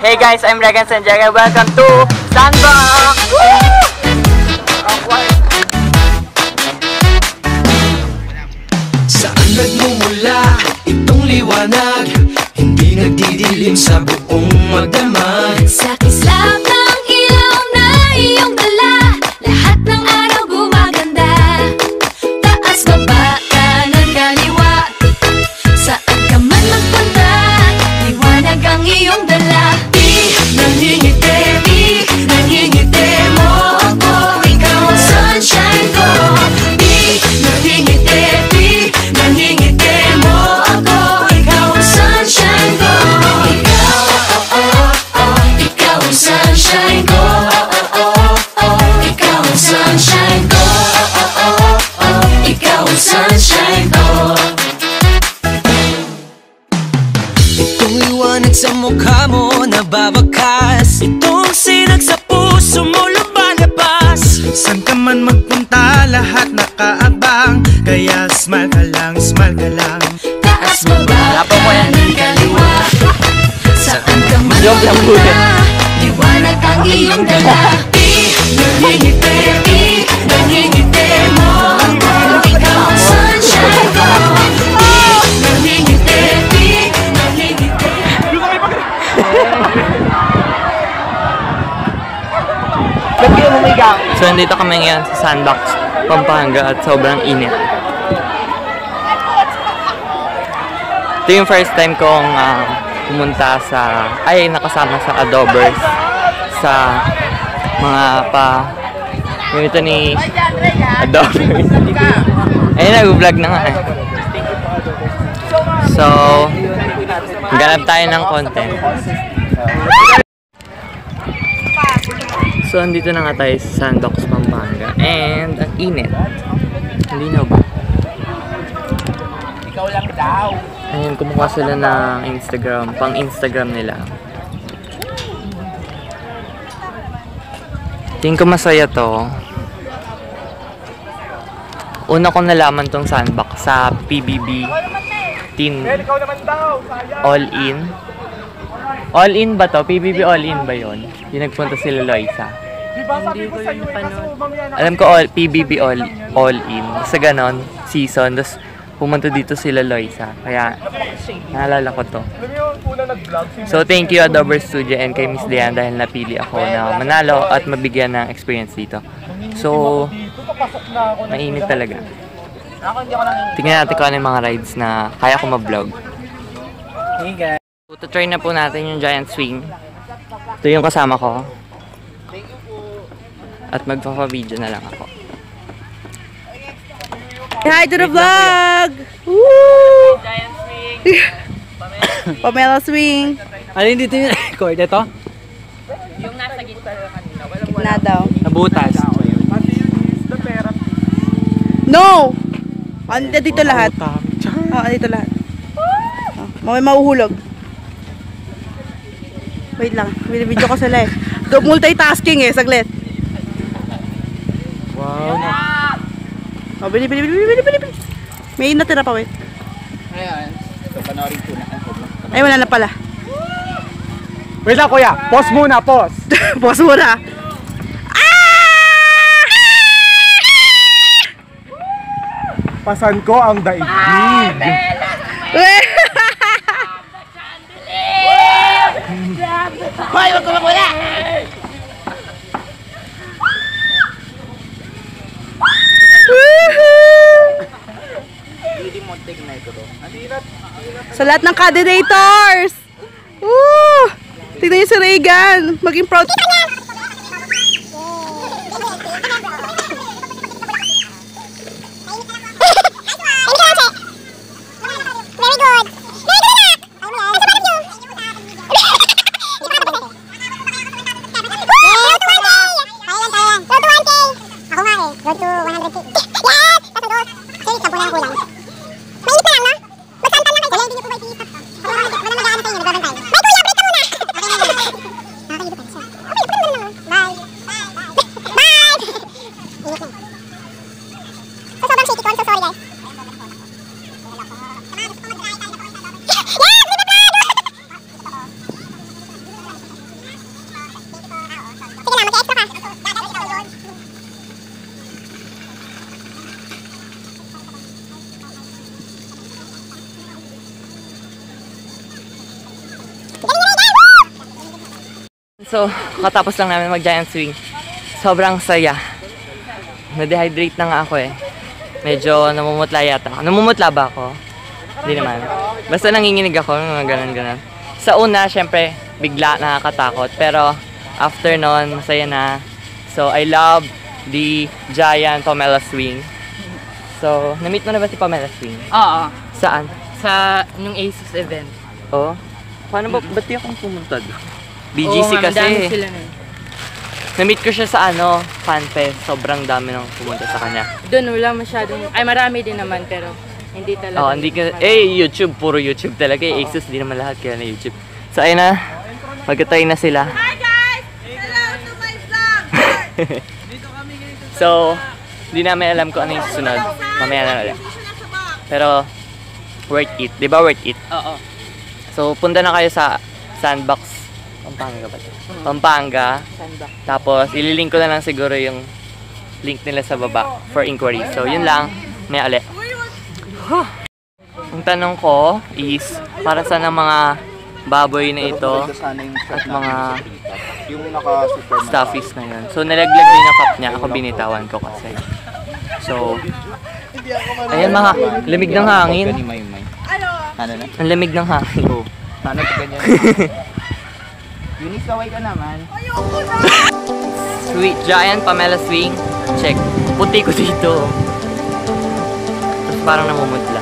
Hey guys, I'm Regan Sanjaga. Welcome to Sandbox! Saan nagmumula itong liwanag? Hindi nagdidilim sa buong magdamag. Sa kislap ng ilaw na iyong dala, lahat ng araw gumaganda. Taas, baba, kanan, kaliwa, saan ka man magpunta, liwanag ang iyong dala. Di nangingiti mo ako. Ikaw ang sunshine ko. Di nangingiti mo ako. Ikaw ang sunshine ko. Ikaw ang sunshine ko. Ikaw ang sunshine ko. Ikaw ang sunshine ko. Itong liwanag sa mukha mo nababakas. Itong sinag sa puso mo lumalabas. Saan ka man magpunta, lahat nakaabang. Kaya smile ka lang, smile ka lang. Taas, baba, kanan, kaliwa, saan ka man magpunta, liwanag ang iyong dala. Nangingiti mo ako. Ikaw ang sunshine ko. Nangingiti. So nandito kami ngayon sa Sandbox, Pampanga at sobrang init. Ito yung first time kong pumunta sa, nakasama sa Adobers sa mga ganito ni Adobers. Ayun, nag-vlog na nga eh. So, ganap tayo ng content. So, andito na nga tayo sa Sandbox, Pampanga. And, ang init. Hindi na ba? Ikaw lang daw. Ayun, kumuha sila ng Instagram. Pang-Instagram nila. Tingin ko masaya to. Una ko nalaman tong Sandbox sa PBB Teen All-In. All-In ba to? PBB All-In ba yun? Yung nagpunta sila Loisa. Hindi ko yun napanood. Alam ko PBB All-In. Sa ganon, season. Tapos pumunta dito sila Loisa. Kaya naalala ko to. So thank you Adober Studio and kay Miss Diane dahil napili ako na manalo at mabigyan ng experience dito. So, mainit talaga. Tingnan natin kung ano yung mga rides na kaya ko ma-vlog. Hey guys. So, try na po natin yung giant swing. Ito yung kasama ko. At magpapa-video na lang ako. Hi to the vlog! Woo! Giant swing! Pamela swing! Alin dito yung record? Ito? Yung nasa gitna kanina. Na daw. Nabutas. No! Dito lahat. Dito lahat. May mahuhulog. Wait lang. Video ko sila eh. Multitasking eh. Saglit. Wow. Bili. May natira pa, wait. Ayan. So, panoorin ko na. Ay, wala na pala. Wait lang kuya. Pause muna, pause. Pause muna. Pasan ko ang daigdig. Hoy, wag ko wala. Sa lahat ng candidators. Woo! Tignan niyo si Regan. Maging proud. Road to 100k. Yes! Paso dos. Sige, 10 na lang kulang. Mainit na lang, no? Magsantan lang kayo. Hindi nyo po ba i-stop to? Wala mag-aano sa inyo, nagbabantay. May kuya, break ka muna! Okay na lang. Nakakalibutan siya. Okay, So, katapos lang namin mag-giant swing. Sobrang saya. Na-dehydrate na nga ako eh. Medyo namumutla yata. Namumutla ba ako? Hindi naman. Basta nanginginig ako, mga ganun-ganun. Sa una, syempre, bigla nakakatakot. Pero, after nun, masaya na. So, I love the giant Pamela swing. So, na-meet mo na ba si Pamela swing? Oo. Saan? Sa nung ASUS event. Oh? Paano ba? Ba't di akong pumunta doon? BGC kasi. Dami sila nun. Na-meet ko siya sa FanFest. Sobrang dami nang pumunta sa kanya. Doon wala masyadong, ay marami din naman pero hindi talaga. Oh, hindi ka, YouTube, puro YouTube talaga. ASUS, di naman lahat kaya na YouTube. So, ayun na. Magkatay na sila. Hi guys! Hello to my vlog! So, hindi namin alam kung ano yung susunod. Mamaya na ulit. Pero, worth it. Di ba worth it? Oo. So, punta na kayo sa Sandbox. Pampanga ba ito? Pampanga. Sandbox. Tapos, ililink ko na lang siguro yung link nila sa baba for inquiry. So, yun lang. May ulit. Ang tanong ko is, para saan ang mga baboy na ito at mga stuffies na yun. So, nalaglag din yung cup niya. Ako binitawan ko kasi. So, ayan mga, lamig ng hangin. Ang lamig ng hangin. Sana pa ganyan. Eunice, kaway ka naman. Sweet giant Pamela swing. Check. Puti ko dito. Tapos parang namumutla.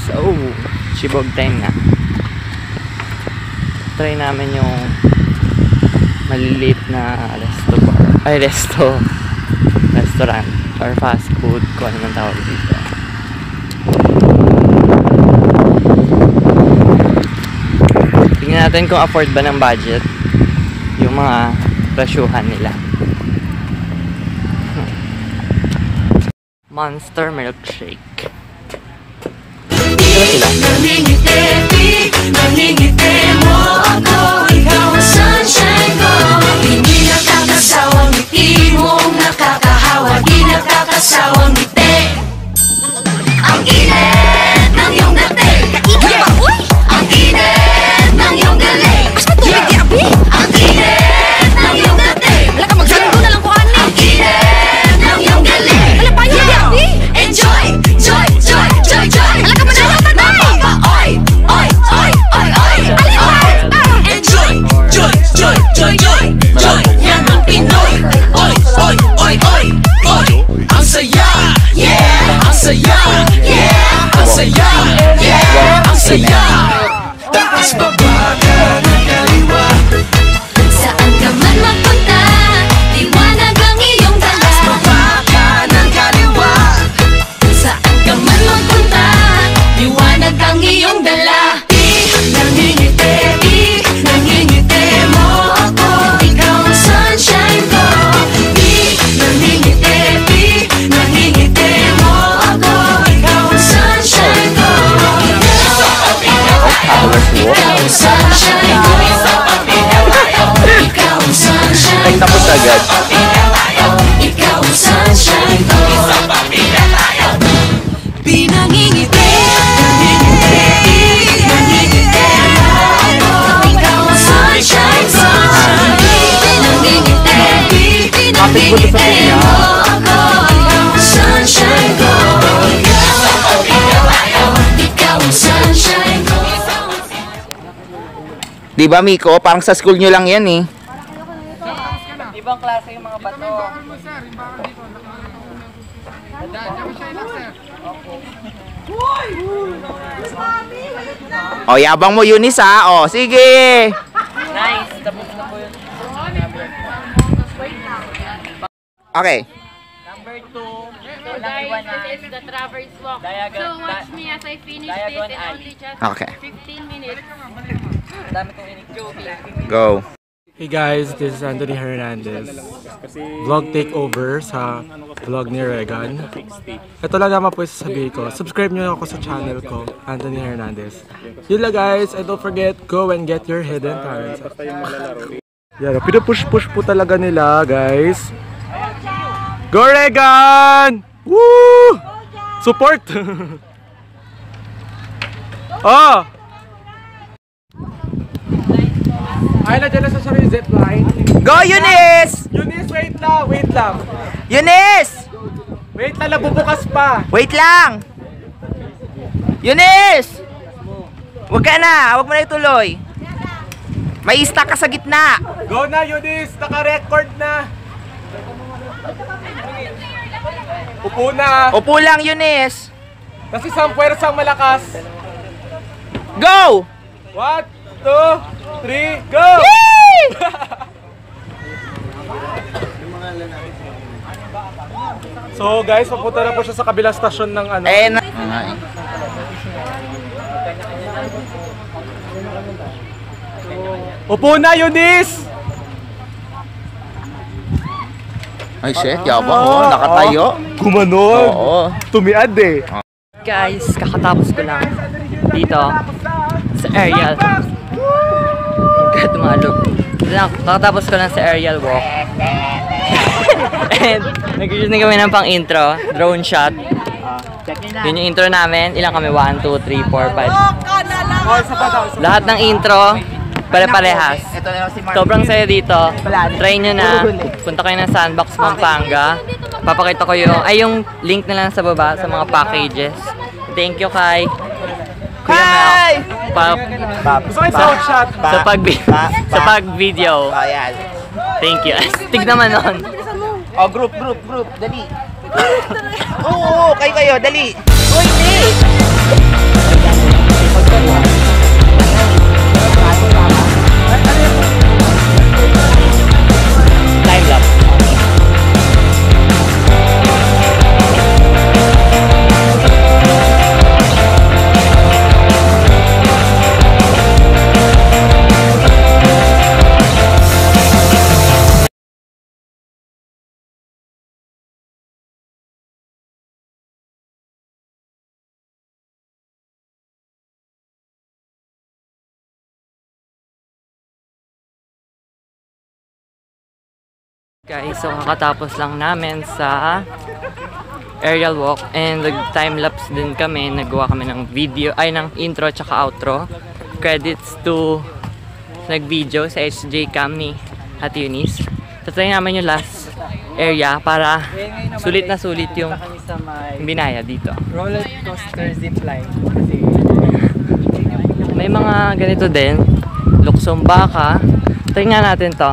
So, chibog time na. Try namin yung maliliit na restaurant or fast food, kung ano man tawag dito. Tingnan natin kung afford ba ng budget yung mga presyuhan nila. Monster milkshake. Nangingiti mo ako, ikaw ang sunshine ko. Hindi nakakasawang ngiti mong nakakahawa, di nakakasawang ngiti. Ang init ng iyong dating, ang init ng iyong galing. Ang init ng iyong dating, ang init ng iyong galing. Enjoy, joy, joy, joy, joy. Oy, oy, oy, oy, oy, oy. Enjoy, joy, joy, joy, joy, joy. Yan ang Pinoy. Oy, oy, oy, oy, oy. Ang saya, yeah. Ang saya, yeah. Ang saya, yeah. Ang saya. Taas baba kanan kaliwa. Saan ka man magpunta, liwanag ang iyong dala. Taas baba kanan kaliwa. Saan ka man magpunta, liwanag ang iyong dala. Nangingiti mo ako, ikaw ang sunshine ko. Nangingiti mo ako, ikaw ang sunshine ko. Ikaw ang sunshine ko. Ikaw ang sunshine ko. Ay, tapos agad. Ikaw ang sunshine ko. Pinangingiti. Nangingiti mo ako, ikaw ang sunshine ko. Pinangingiti mo ako, ikaw ang sunshine ko. Ikaw ang sunshine ko. Di ba, Miko? Parang sa school nyo lang yan eh. Ibang klase yung mga bato. O, yabang mo, Eunice, ha? O, sige! Nice. Tapos na po yun. Okay. Number 2. So guys, this is the Traverse Walk. So watch me as I finish this in only just Okay. 15 minutes. Dami kong inig-joke. Go. Hey guys, this is Anthony Hernandez. Vlog takeover sa vlog ni Regan. Ito lang naman po sasabihin ko. Subscribe nyo ako sa channel ko, Anthony Hernandez. Yun lang guys, and don't forget, go and get your hidden talents. Yan, pinupush-push po talaga nila, guys. Go Regan! Woo! Support! Oh! Ay, nandiyan na sa sarili zipline. Go, Eunice! Eunice, wait lang, wait lang. Eunice! Wait lang, nabubukas pa. Wait lang! Eunice! Huwag ka na, huwag mo na ituloy. May stuck ka sa gitna. Go na, Eunice! Naka-record na. Upo na. Upo lang, Eunice. Kasi isang puwersang malakas. Go! 1, 2, 3, go! So guys, papunta na po siya sa kabilang stasyon ng ano. Upo na, Eunice! Ay, shit, yabang oh, nakatayo. Kumanon! Oo. Tumiad eh. Guys, kakatapos ko lang dito sa aerial. Tumalog. Kakatapos ko lang sa aerial walk. And nag-use na kami ng pang intro, drone shot. Yun yung intro namin. Ilang kami? 1, 2, 3, 4, 5. Lahat ng intro, pare-parehas. Sobrang saya dito. Try nyo na. Punta kayo ng Sandbox Pampanga. Papakita ko yung link na lang sa baba sa mga packages. Thank you kay Kuya Mel. Gusto kayo sound shot? Sa pag-video. Ayan. Thank you. Stig naman nun. Oh, group, dali. Oo, kayo, dali. Uy, hindi. Time lapse. Guys, so kakatapos lang namin sa aerial walk and nag-time-lapse din kami. Nagawa kami ng video, ng intro tsaka outro. Credits to nag-video sa HJ Cam ni Ate Eunice. Tatry namin yung last area para sulit na sulit yung binaya dito. Roller coaster zipline. May mga ganito din. Luksong baka. Try nga natin to.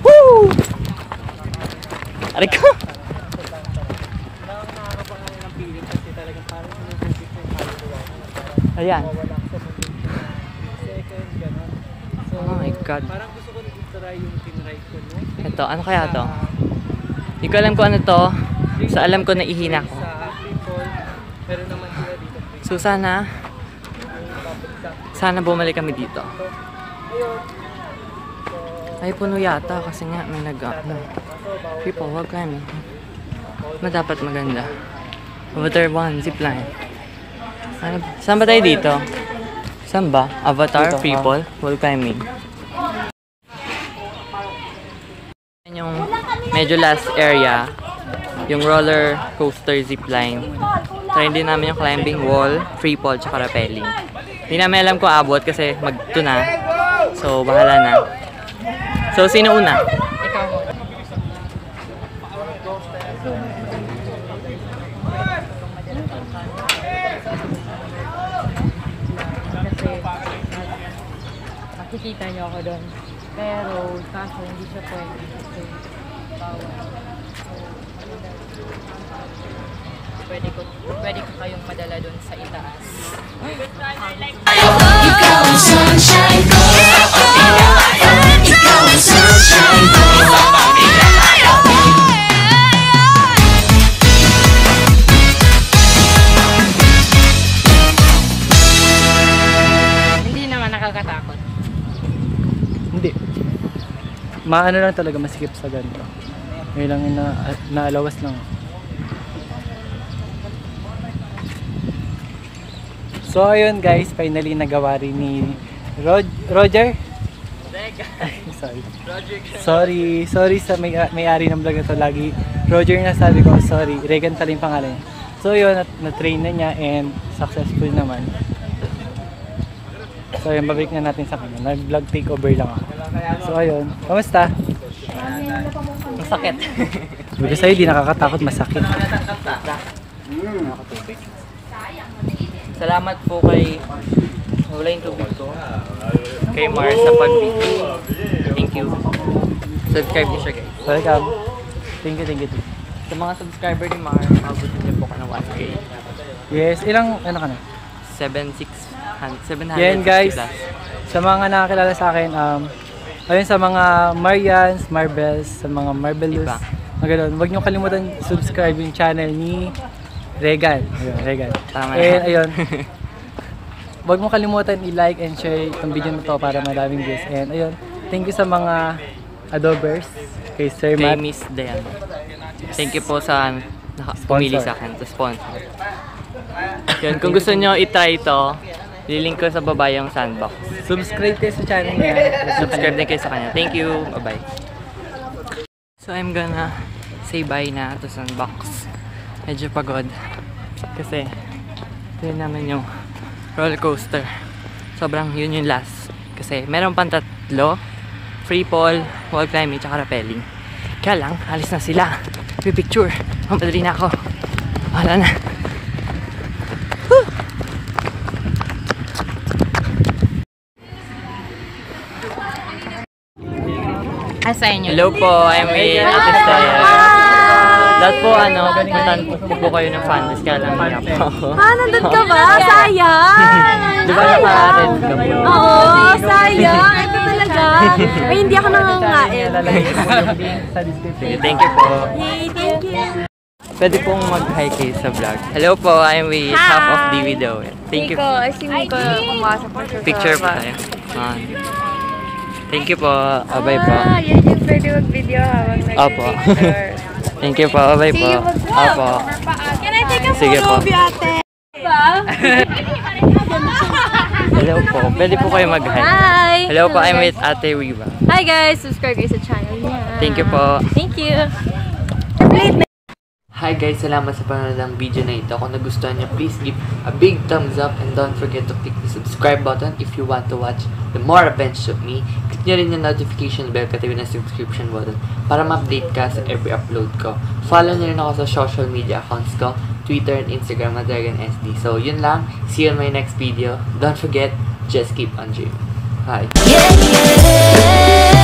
Woo! Aray ko! Ayan. Oh my God. Parang gusto ko try yung tinry ko, no? Ito, ano kaya to? Hindi ko alam kung ano to. Sa alam ko na ihina ko. Pero naman sila dito. So sana bumalik kami dito. Ay, puno yata kasi nga may people, wag kami. Dapat maganda. Avatar 1, zipline. Saan ba tayo dito? Saan ba? Avatar, people, wall climbing. Yung medyo last area, yung roller coaster zipline. Try din namin yung climbing wall, free fall, tsaka rappelling. Hindi namin alam kung abot kasi mag-2 na. So, bahala na. So, sino una? Ikaw. Kasi makikita niyo ako doon. Pero kaso hindi siya pwede kasi bawal. Pwede ko kayong madala doon sa itaas. Ikaw ang sunshine ko. Ikaw ang sunshine ko. Hindi naman nakakatakot. Hindi. Maano lang talaga masikip sa ganito. Ngayon lang yung naalawas lang. So ayun guys, finally nagawa rin ni Roger. Sorry sa may-ari ng vlog na to. Lagi Roger na sabi ko, sorry. Regan pala yung pangalan. So yun, na-train na niya and successful naman. So yun, babalik na natin sa kanya. Nag-vlog takeover lang ako. So ayun, kamusta? Masakit. Sabi sa'yo, di nakakatakot, masakit. Salamat po kay... Wala yung tubig ko. Kay Mars sa pag-video. Thank you. Subscribe niyo siya, guys. Welcome. Thank you. Sa mga subscriber ni Mars, mabutin niyo po ka ng 1K. Yes, ilang, ano ka na? 760 Yan guys, plus. sa mga nakakilala sa akin, ayun sa mga Marians, Marvels, sa mga Marvelous, magano'n, huwag niyo kalimutan subscribe yung channel ni Regan. Ayun, Regan. Tama And ayun, huwag mo kalimutan i-like and share itong video na to para maraming views. And ayun, thank you sa mga adobers, kay Sir Kay Matt. Miss Dayan. Thank you po sa pumili sa akin, sa sponsor. Yun, kung gusto nyo i-try ito, lilink ko sa baba yung sandbox. Subscribe kayo sa channel niya. Subscribe din kayo sa kanya. Thank you. Bye-bye. So, I'm gonna say bye na to sandbox. Medyo pagod. Kasi, yun naman yung roller coaster. Sobrang yun yung last. Kasi, meron pang 3. Free fall, wall climbing, tsaka rappelling. Kaya lang, alis na sila. Pipicture. Mamadali na ako. Wala na. Assign nyo. Hello po, I'm with Artist Daya. Lahat po, puntan po kayo ng fanbase, kaya lang niya po ako. Nandun ka ba? Sayang! Di ba naka-red ka po? Oo, sayang! Ito talaga. Ay, hindi ako nangangain. Sige, thank you po. Yay, thank you. Pwede pong mag-hi kayo sa vlog. Hello po, I'm with half of the video. Thank you. Si Miko, pumasok pa siya Picture po tayo. Thank you po. Bye po. Yan yung pwede mag-video habang Opo. Thank you po. Bye po. Opo. Can I take a Sige po. photo of you, ate? Hello po. Pwede po kayo mag-hi. Hi! Hello po, I'm with Ate Riva. Hi guys! Subscribe kayo sa channel niya. Thank you po. Thank you. Hi guys, salamat sa panonood ng video na ito. Kung nagustuhan nyo, please give a big thumbs up and don't forget to click the subscribe button if you want to watch the more adventures of me. Click nyo rin yung notification bell katabi ng subscription button para ma-update ka sa every upload ko. Follow nyo rin ako sa social media accounts ko, Twitter and Instagram at DragonSD. So yun lang, see you in my next video. Don't forget, just keep on dreaming. Bye! Yeah, yeah.